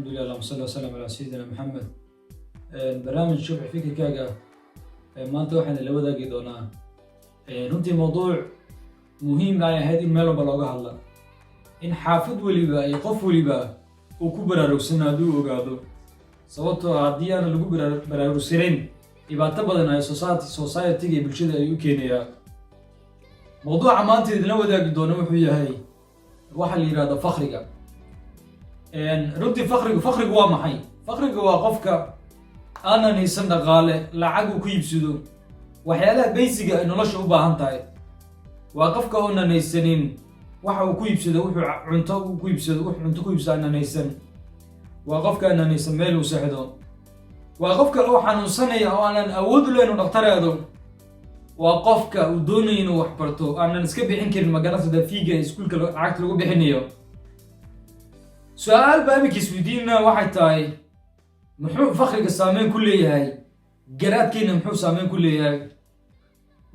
الحمد لله اللهم صل وسلم على سيدنا محمد. برنامج شبح فكركaaga maanta waxaan la wadaagi doonaa runtii mowduuc muhiim ah ahayd in meel walba looga hadla in xaafid waliba iyo qof waliba uu ku baraarugsanaado uu ogaado sababtoo ah haddii aan lagu baraarugsaneyn dhibaato badan ay society-ga iyo bulshada ay u keenayaan. mowduuca maanta idinla wadaagi doono wuxuu yahay waxa la yiraahdo faqriga. runtii faqrigu waa maxay? faqrigu waa qofka aanan haysan dhaqaale lacag uu ku iibsado waxyaalaha basiga ay nolosha u baahan tahay. waa qofka oonan haysanin waxa uu ku iibsado wuxuu cunto ku iibsado aanan haysan. waa qofka aanan haysan meel uu seexdo. waa qofka oo xanuunsanaya oo aanan awood u lahayn dhaqtar aado. waa qofka uu doonayo inuu wax barto aanan iska bixin karin magaalada fiiga iskuulka lacagta lagu bixinayo. su'aal baa imika isweydiinna waxay tahay muxuu faqriga saameyn ku leeyahay garaadkeena muxuu saameyn ku leeyahay?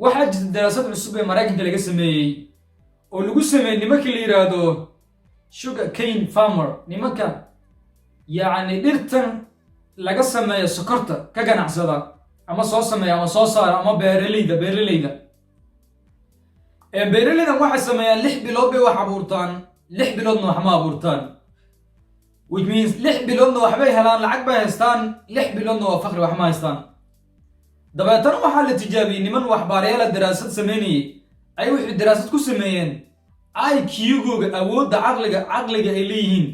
waxaa jirta daraasad cusub ee Mareykanka laga sameeyey oo lagu sameeyey nimanka la yiraahdo sugar cane farmer, nimanka yacni dhirtan laga sameeyo sokorta ka ganacsada ama soo sameeya ama soo saara ama beeraleyda beeraleydan waxay sameeyaan 6 bilood bay wax abuurtaan 6 biloodna wax ma abuurtaan, which means 6 biloodna waxbay helaan lacag bay haystaan 6 biloodna waa faqri wax ma haystaan. dabeetana waxaa la tijaabiyey niman waxbaarayaal daraasad sameynayay ay wixii daraasad ku sameeyeen IQ-googa awoodda caqliga ay leeyihiin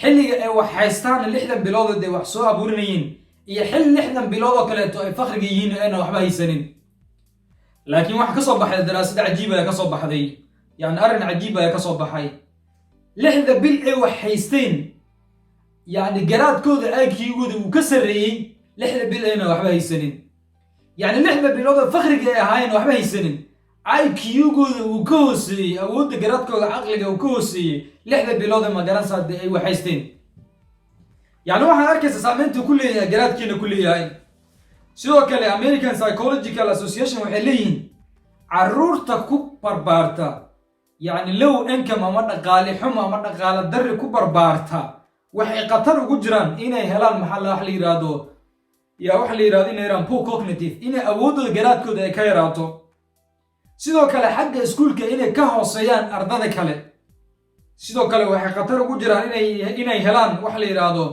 xilliga ay wax haystaan 6 bilood ay wax soo abuurinayeen iyo xilli 6 bilood oo kaleeto ay faqriga yihiin ayna waxba haysanin. laakiin waxa ka soo baxay daraasad cajiib ah ka soo baxday, yani arrin cajiib ah ka soo baxay 6 bil ay wax haysteen يعني garaadkooda IQ-gooda uu ka sareeyay 6 bil ayna waxba haysanin. يعني 6 bilood faqriga ay ahaayeen waxba haysanin IQ-gooda uu ka hooseeyay awoodda garaadkooda caqliga uu ka hooseeyay 6 bilood ma garanaysaa ay wax haysteen. يعني waxaan arkaysaa saameynta ku leeyahay garaadkeena ku leeyahay. sidoo kale American Psychological Association waxay leeyihiin caruurta ku barbaarta يعني low income ama dhaqaale xumo ama dhaqaale darri ku barbaarta waxay qatar ugu jiraan inay helaan wax la yiraahdo inay helaan poor cognitive, inay awoodooda garaadkooda ay ka yaraato. sidoo kale xagga iskuulka inay ka hooseeyaan ardada kale. sidoo kale waxay qatar ugu jiraan inay helaan wax la yiraahdo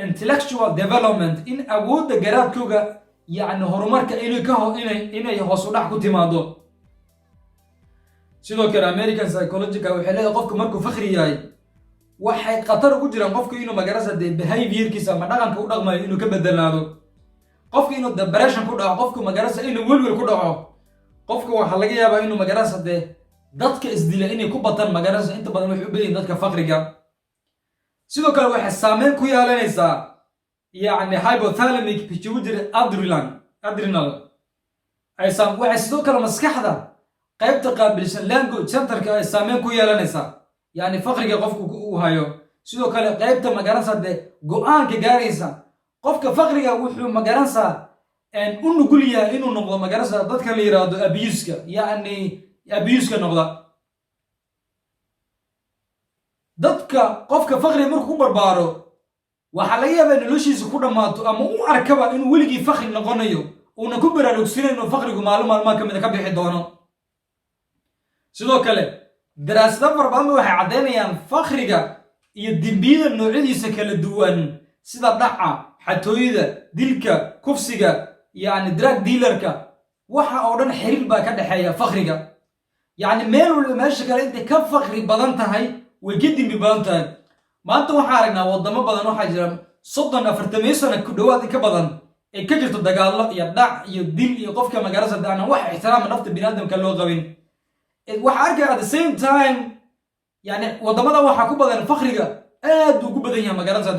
intellectual development, in awoodda garaadkooda yani horumarka inay hoos u dhac ku timaado. sidoo kale American Psychological waxay leedahay qofka markuu faqri yahay waxay qatar ugu jiraan qofka inuu magarasa behaviorkiisa ama dhaqanka u dhaqmayo inuu ka bedelaado, qofka inuu depression ku dhaco, qofka magarasa inuu welwel ku dhaco, qofka waxa laga yaabaa inuu magarasa dadka isdila inay ku bataan magarasa inta badan waxay u badan dadka faqriga. sidoo kale waxay saameyn ku yeelanaysaa yani hypothalamic pituitary adrenal waxay sidoo kale maskaxda qaybta qaabilsan language centerka ay saameyn ku yeelanaysaa يعني فقرك قفك وهايو. sidoo kale qaybta magaransa go'aanka gaaraysa qofka faqriga wuxuu magaransa u nugul yahay inuu noqdo magaransa dadka la yiraahdo abuse-ka noqda. dadka qofka faqriga markuu ku barbaaro waxa laga yaabaa noloshiisa ku dhamaato ama uu arkaba inuu weligii faqri noqonayo una ku baraarugsanay inuu faqrigu maalmaha kamid ka bixi doono. sidoo kale daraasado fara badan waxay caddeynayaan faqriga iyo dembiyada noocyadiisa kala duwan sida dhaca, xatooyada, dilka, kufsiga, yani drug dealerka, waxa oo dhan xiriir baa ka dhaxeeya faqriga. yani meel walba meesha kale intay ka faqri badan tahay way ka dembi badan tahay. maanta waxaan aragnaa wadamo badan waxaa jira 30-40 sano ku dhawaad ka badan ay ka jirto dagaallo iyo dhac iyo dil iyo qofka magarasa aan wax ixtiraam nafta bini'aadamka loo qabin. waxa arkay at the same time yani wadamada waxa ku badan faqriga aad ugu badan yahay magaranaysa.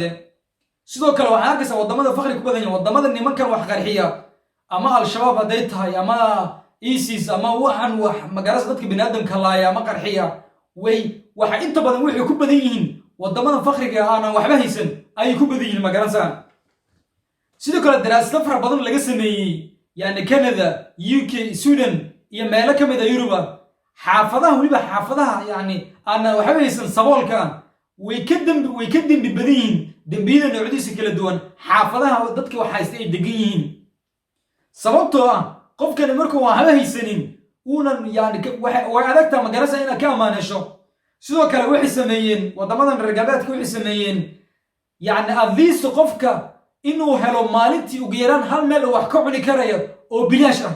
sidoo kale waxa arkaysaa wadamada faqriga ku badan yahay wadamada nimankan wax qarxiya ama al-shabaab haday tahay ama ISIS ama waxan wax magaranaysa dadka bini'aadamka laaya ama qarxiya waxa inta badan waxay ku badan yihiin wadamada faqriga aan waxba haysan ay ku badan yihiin magaranaysa. sidoo kale daraasado fara badan laga sameeyay yani Canada, UK, Sweden iyo meelo kamid ah Yurub xaafadaha waliba xaafadaha yani ana waxa haysan saboolka way ka dembi badan yihiin dembiyada noocyadiisa kala duwan xaafadaha dadka wax haysta ay degan yihiin sababtoo ah qofkani markuu waxba haysanin uunan yani way adagtaa magarasa inaad ka amaanesho sidoo kale waxay sameeyeen wadamadan reer galbeedka waxay sameeyeen yani at least qofka inuu helo maalintii ugu yaraan hal meel uu wax ka cuni karayo oo bilaash ah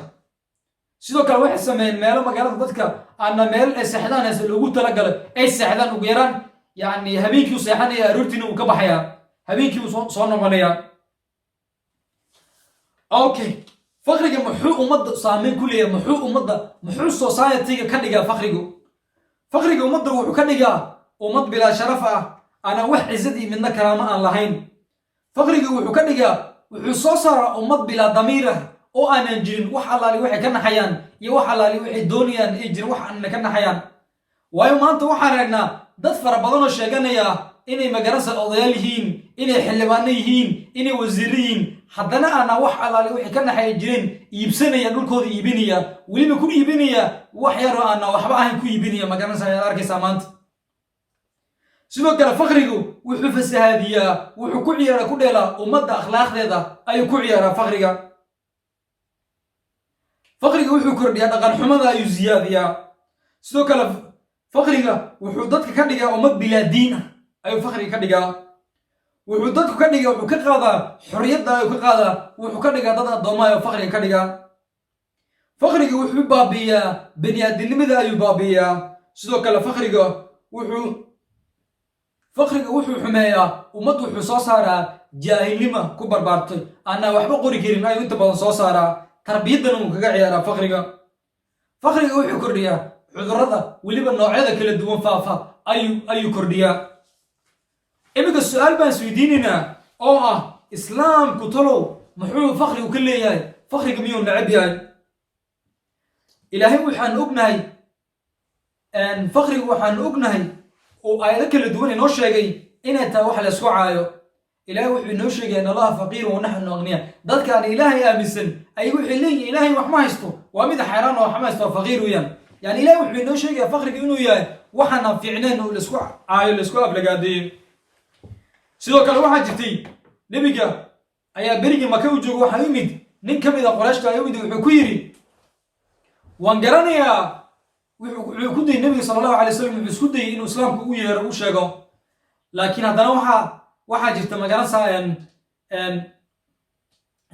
sidoo kale waxay sameeyeen meelo magaalada dadka aana meel ay seexdaan heese loogu talagalay ay seexdaan ugu yaraan yani habeenkii uu seexanaya aroortiina uu ka baxayaa habeenkii uu soo noqonayaa okay faqriga muxuu ummadda saameyn ku leeyahay muxuu society-ga ka dhigaa faqriga ummadda wuxuu ka dhigaa ummad bilaa sharaf ah ana wax cizad iyo midna karaama aan lahayn faqriga wuxuu ka dhigaa wuxuu soo saaraa ummad bilaa damiir ah oo aanan jirin wax allaali waxay ka naxayaan iyo wax allaali waxay doonayaan ay jirin wax aanan ka naxayaan waayo maanta waxaan aragnaa dad fara badan oo sheeganaya inay magarasa odayaal yihiin inay xildhibaano yihiin inay wasiirro yihiin haddana aanaa wax allaali waxay ka naxayan jireen iibsanaya dhulkooda iibinaya weliba ku iibinaya wax yaroo aanaa waxba ahayn ku iibinaya magarasa ayaad arkaysaa maanta sidoo kale faqrigu wuxuu fasahaadiyaa wuxuu ku ciyaara ku dheelaa ummadda akhlaaqdeeda ayuu ku ciyaaraa faqriga wuxuu kordhiyaa dhaqan xumada ayuu ziyaadiyaa sidoo kale faqriga wuxuu dadka ka dhigaa ummad bilaa diin ah ayuu faqriga ka dhigaa wuxuu dadku ka dhigaa wuxuu ka qaadaa xorriyadda ayuu ka qaadaa wuxuu ka dhigaa dad addoomma ayuu faqriga ka dhigaa faqriga wuxuu baabi'iyaa bani'aadinimada ayuu baabi'iyaa sidoo kale faqriga wuxuu xumeeyaa ummad wuxuu soo saaraa jaahilnima ku barbaartay aanaa waxba qori karin ayuu inta badan soo saaraa tarbiyaddana wuu kaga ciyaaraa faqriga wuxuu kordhiyaa cudurrada weliba noocyada kala duwan faafa ayuu kordhiyaa iminka su-aal baan isweydiinaynaa oo ah islaamku talow muxuu faqrigu ka leeyahay faqriga miyuu necab yahay ilaahay waxaanu ognahay oo aayado kala duwan inoo sheegay inay tahay wax laysku caayo ilaahay wuxuu inoo sheegay in allaha faqiirun wa naxnu aghniya dadkaan ilaahay aaminsan ay waxay leeyihin ilaahay wax ma haysto waa mid xayraan oo wax ma haysto faqiir weeyaan yani ilaahay wuxuu inoo sheegaya faqriga inuu yahay waxaanaan fiicneen oo laysku caayo laysku aflagaadeeyo sidoo kale waxaa jirtay nebiga ayaa berigii maka u jooga waxaa yimid nin ka mid a qorayshka ayaa yimid wuxuu ku yidhi waan garanayaa wuxuu ku dayay nebiga sala allahu alay wasalam wuxuu isku dayay inuu islaamka u yeero u sheego laakiin haddana waxaa jirta magaranaysaa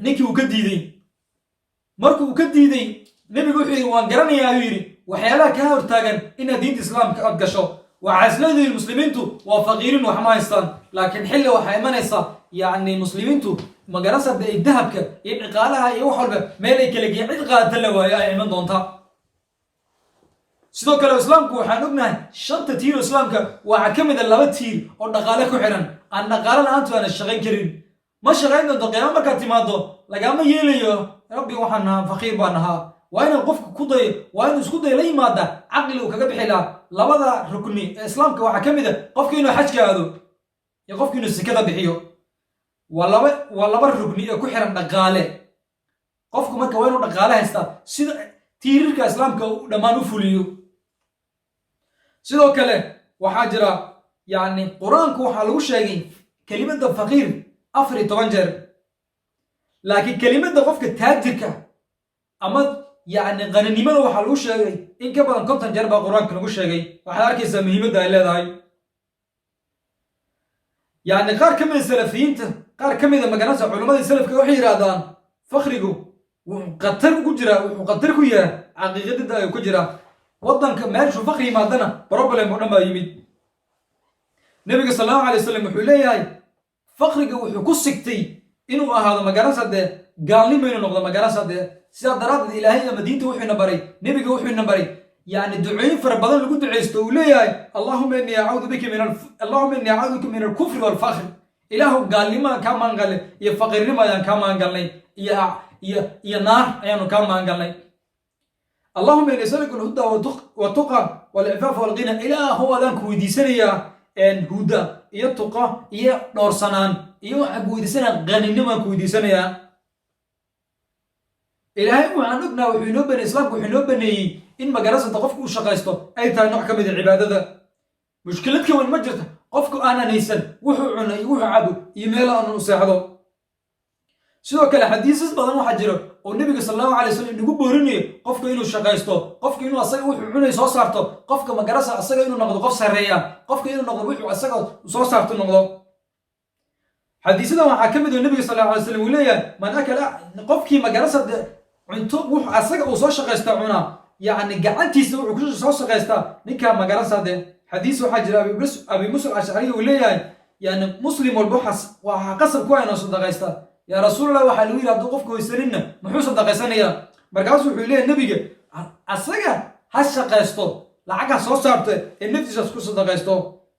ninkii uu ka diiday markuu uu ka diiday nebigu wuxuu yidhi waan garanayaa ayuu yidhi waxyaalaha kaa hortaagan inaad diinta islaamka aad gasho waxaa isleedahay muslimiintu waa faqiirin wax ma haystaan laakiin xilli waxaa imanaysa yacni muslimiintu magaranaysaa dee dahabka iyo dhaqaalaha iyo wax walba meel ay kala geeyeen cid qaadata la waayo ay iman doontaa sidoo kale islaamku waxaan ognahay 5 tiir oo islaamka waxaa ka mid ah 2 tiir oo dhaqaale ku xiran aan dhaqaale la'aantu aan shaqayn karin ma shaqayn doonto qiyaamo markaad timaado lagama yeelayo rabbi waxaan nahaa faqiir baan nahaa waa inuu qofku ku dayo waa inuu isku dayo la yimaada caqli uu kaga bixi lahaa 2 rukni ee islaamka waxaa ka mid ah qofku inuu xajka aado iyo qofku inuu sakada bixiyo waa laba rukni ee ku xiran dhaqaale qofku marka waa inuu dhaqaale haystaa sida tiirarka islaamka uu dhammaan u fuliyo sidoo kale waxaa jira yani qur-aanku waxaa lagu sheegay kelimadda faqiir 14 jeer laakiin kelimadda qofka taajirka ama yani qaninimada waxaa lagu sheegay in ka badan 50 jeer baa qur-aanka lagu sheegay waxaad arkaysaa muhiimadda ay leedahay yani qaar ka mid a salafiyiinta qaar ka mid a magaranaysa culimmadii salafka waxay yidhaahdaan fakrigu wuxuu khatar ku yahay caqiiqadida ayuu ku jiraa waddanka meeshuu fakri yimaadana problem oo dhan baa yimid nebiga sal allahu alay wasalam wuxuu leeyahay fakriga wuxuu ku sigtay inuu ahaado magaranaysa dee gaalnimo inuu noqdo magaranaysa dee sidaa daraaddeed ilaahay ama diinta wuxuuna baray nebiga wuxuuna baray يعني دعوين فربضان لقد دعيستو وليه اللهم إني أعوذ بك من الكفر والفخر إله قال لي ما كان ما قال يا فقير لي ما كان ما قال لي يا نار يعني كان ما قال لي اللهم إني أسألك الهدى والتقى والعفاف والغنى إله هو ذاك ودي سنيا إن هدى يا تقى يا نور سنان يا أبو ودي سنة غني نما كودي سنيا إلهي وعنقنا وحنوب الإسلام وحنوب إن ما جلست تقفك وشقايسته أي تاني نوع كمية العبادة ده مشكلتك وين مجرته qofku aanan haysan wuxuu cuno iyo wuxuu cabo iyo meel aan u seexdo sidoo kale xadiisas badan waxaa jira oo nabiga sallallahu alayhi wasallam inagu boorinayo qofka inuu shaqaysto qofka inuu asaga wuxuu cunay soo saarto qofka magarasa asaga inuu noqdo qof sareeya qofka inuu noqdo wuxuu asaga soo saarto noqdo xadiisada waxaa ka mid ah nabiga sallallahu alayhi wasallam uu leeyahay man akala qofkii magarasa cunto wuxuu asaga uu soo shaqaysto cuna yani gacantiisa wuxuu ku soo shaqaysta ninka magarasa xadiis waxaa jira abi musa al-ash'ari uu leeyahay yani muslim walba waxa qasab ku ayna sadaqaysta يا رسول الله waxaa lagu yiraahdo qofku weysanina muxuu sadaqaysanaya markaas wuxuu leeyahay nabiga asaga ha shaqaysto lacag soo saarto in naftiisa isku sadaqaysto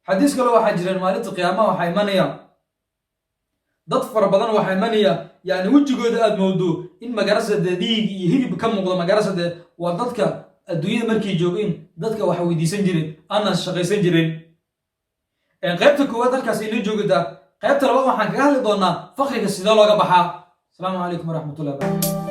xadiis kale waxaa jireen maalinta qiyaamaha waxa imanaya dad fara badan waxa imanaya yani wajigooda aad moodo in magarasada dhiig iyo hilib ka muuqdo magarasada waa dadka adduunyada markii joogeen dadka waxa weydiisan jireen ana shaqaysan jireen qaybta koowaad halkaas inoo joogada qaybta labaad waxaan kaga hadli doonaa faqriga sida looga baxaa. Asalaamu calaykum waraxmatullaahi wabarakaatuh.